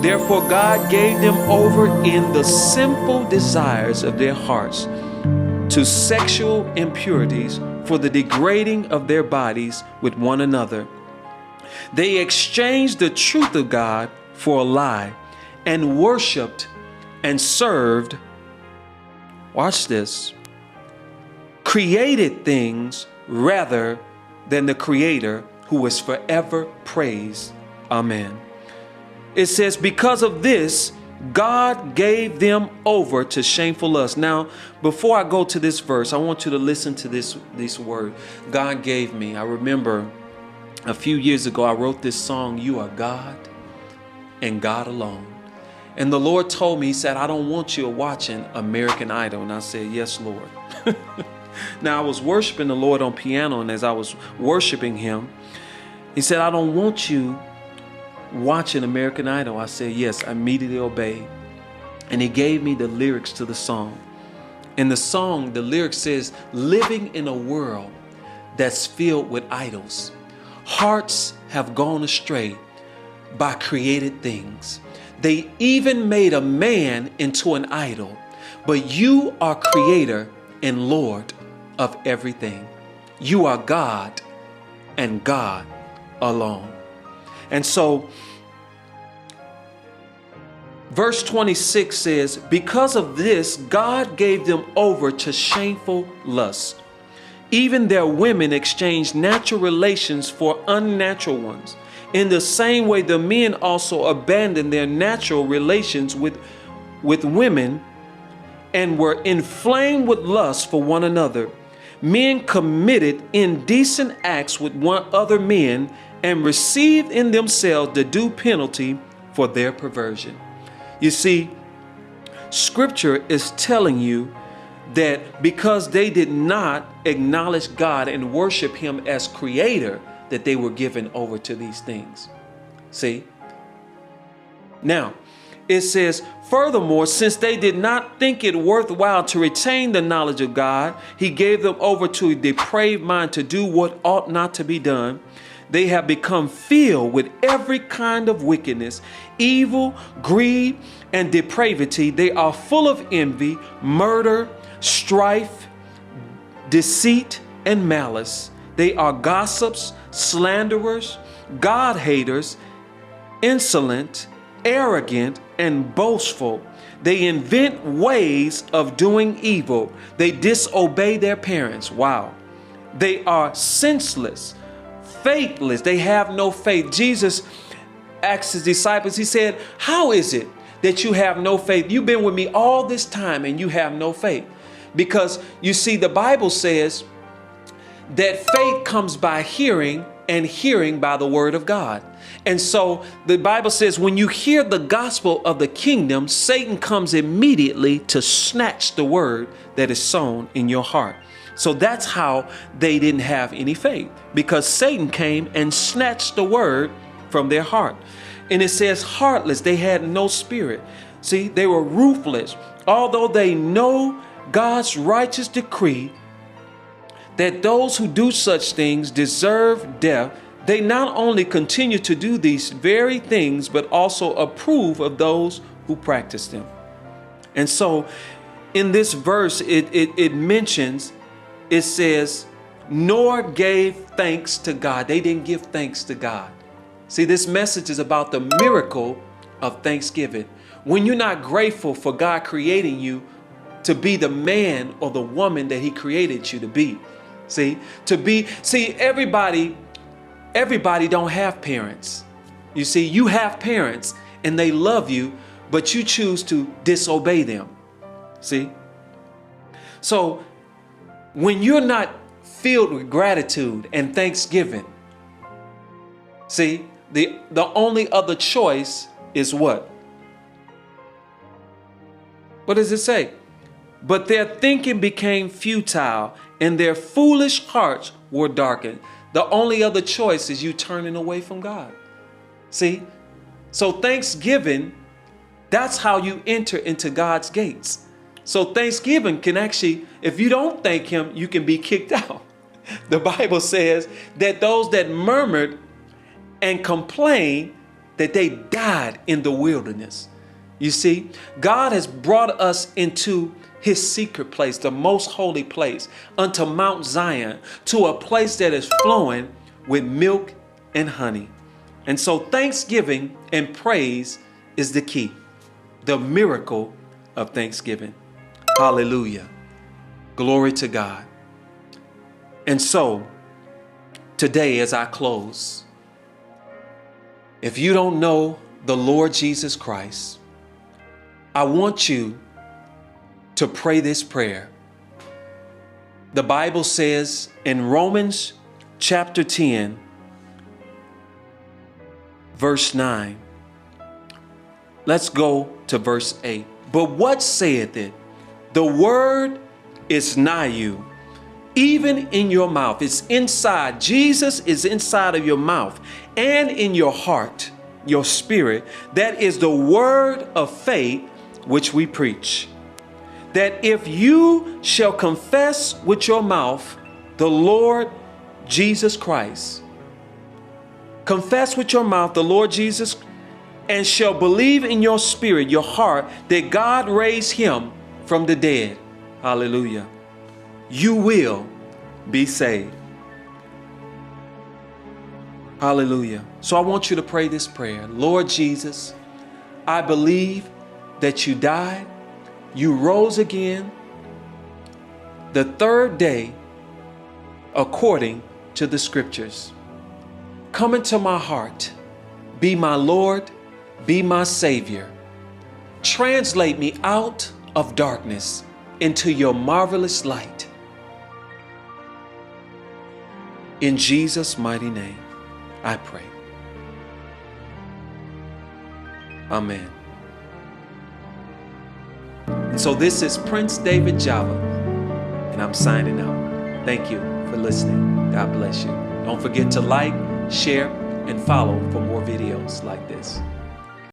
Therefore God gave them over in the simple desires of their hearts to sexual impurities for the degrading of their bodies with one another. They exchanged the truth of God for a lie and worshiped and served, watch this, created things rather than the Creator, who is forever praised. Amen. It says, because of this, God gave them over to shameful lust. Now, before I go to this verse, I want you to listen to this word. God gave me. I remember a few years ago, I wrote this song, You Are God and God Alone. And the Lord told me, He said, I don't want you watching American Idol. And I said, yes, Lord. Now, I was worshiping the Lord on piano, and as I was worshiping Him, He said, I don't want you watching American Idol. I said, yes. I immediately obeyed. And He gave me the lyrics to the song. In the song, the lyric says, living in a world that's filled with idols. Hearts have gone astray by created things. They even made a man into an idol. But you are Creator and Lord of everything. You are God and God alone. And so verse 26 says, because of this, God gave them over to shameful lust. Even their women exchanged natural relations for unnatural ones. In the same way, the men also abandoned their natural relations with women and were inflamed with lust for one another. Men committed indecent acts with other men and received in themselves the due penalty for their perversion. You see, Scripture is telling you that because they did not acknowledge God and worship Him as Creator, that they were given over to these things. See? Now, it says, furthermore, since they did not think it worthwhile to retain the knowledge of God, He gave them over to a depraved mind to do what ought not to be done. They have become filled with every kind of wickedness, evil, greed, and depravity. They are full of envy, murder, strife, deceit, and malice. They are gossips, slanderers, God-haters, insolent, arrogant, and boastful. They invent ways of doing evil. They disobey their parents. Wow. They are senseless, faithless. They have no faith. Jesus asked His disciples, He said, how is it that you have no faith? You've been with me all this time and you have no faith. Because you see, the Bible says that faith comes by hearing, and hearing by the word of God. And so the Bible says when you hear the gospel of the kingdom, Satan comes immediately to snatch the word that is sown in your heart. So that's how they didn't have any faith, because Satan came and snatched the word from their heart. And it says heartless, they had no spirit. See, they were ruthless. Although they know God's righteous decree that those who do such things deserve death, they not only continue to do these very things, but also approve of those who practice them. And so in this verse, it mentions, it says, nor gave thanks to God. They didn't give thanks to God. See, this message is about the miracle of thanksgiving. When you're not grateful for God creating you to be the man or the woman that He created you to be. See, everybody don't have parents. You see, you have parents and they love you, but you choose to disobey them. See? So when you're not filled with gratitude and thanksgiving, see, the only other choice is what? What does it say? But their thinking became futile and their foolish hearts were darkened. The only other choice is you turning away from God. See? So Thanksgiving, that's how you enter into God's gates. So Thanksgiving can actually, if you don't thank Him, you can be kicked out. The Bible says that those that murmured and complained that they died in the wilderness. You see, God has brought us into his secret place, the most holy place, unto Mount Zion, to a place that is flowing with milk and honey. And so thanksgiving and praise is the key, the miracle of thanksgiving. Hallelujah. Glory to God. And so today, as I close, if you don't know the Lord Jesus Christ, I want you to pray this prayer. The Bible says in Romans chapter 10, verse 9. Let's go to verse 8. But what saith it? The word is nigh you, even in your mouth. It's inside. Jesus is inside of your mouth and in your heart, your spirit. That is the word of faith which we preach. That if you shall confess with your mouth the Lord Jesus Christ, confess with your mouth the Lord Jesus, and shall believe in your spirit, your heart, that God raised him from the dead. Hallelujah. You will be saved. Hallelujah. So I want you to pray this prayer. Lord Jesus, I believe that you died, you rose again the third day according to the scriptures. Come into my heart. Be my Lord. Be my Savior. Translate me out of darkness into your marvelous light. In Jesus' mighty name, I pray. Amen. And so this is Prince David Java, and I'm signing out. Thank you for listening. God bless you. Don't forget to like, share, and follow for more videos like this.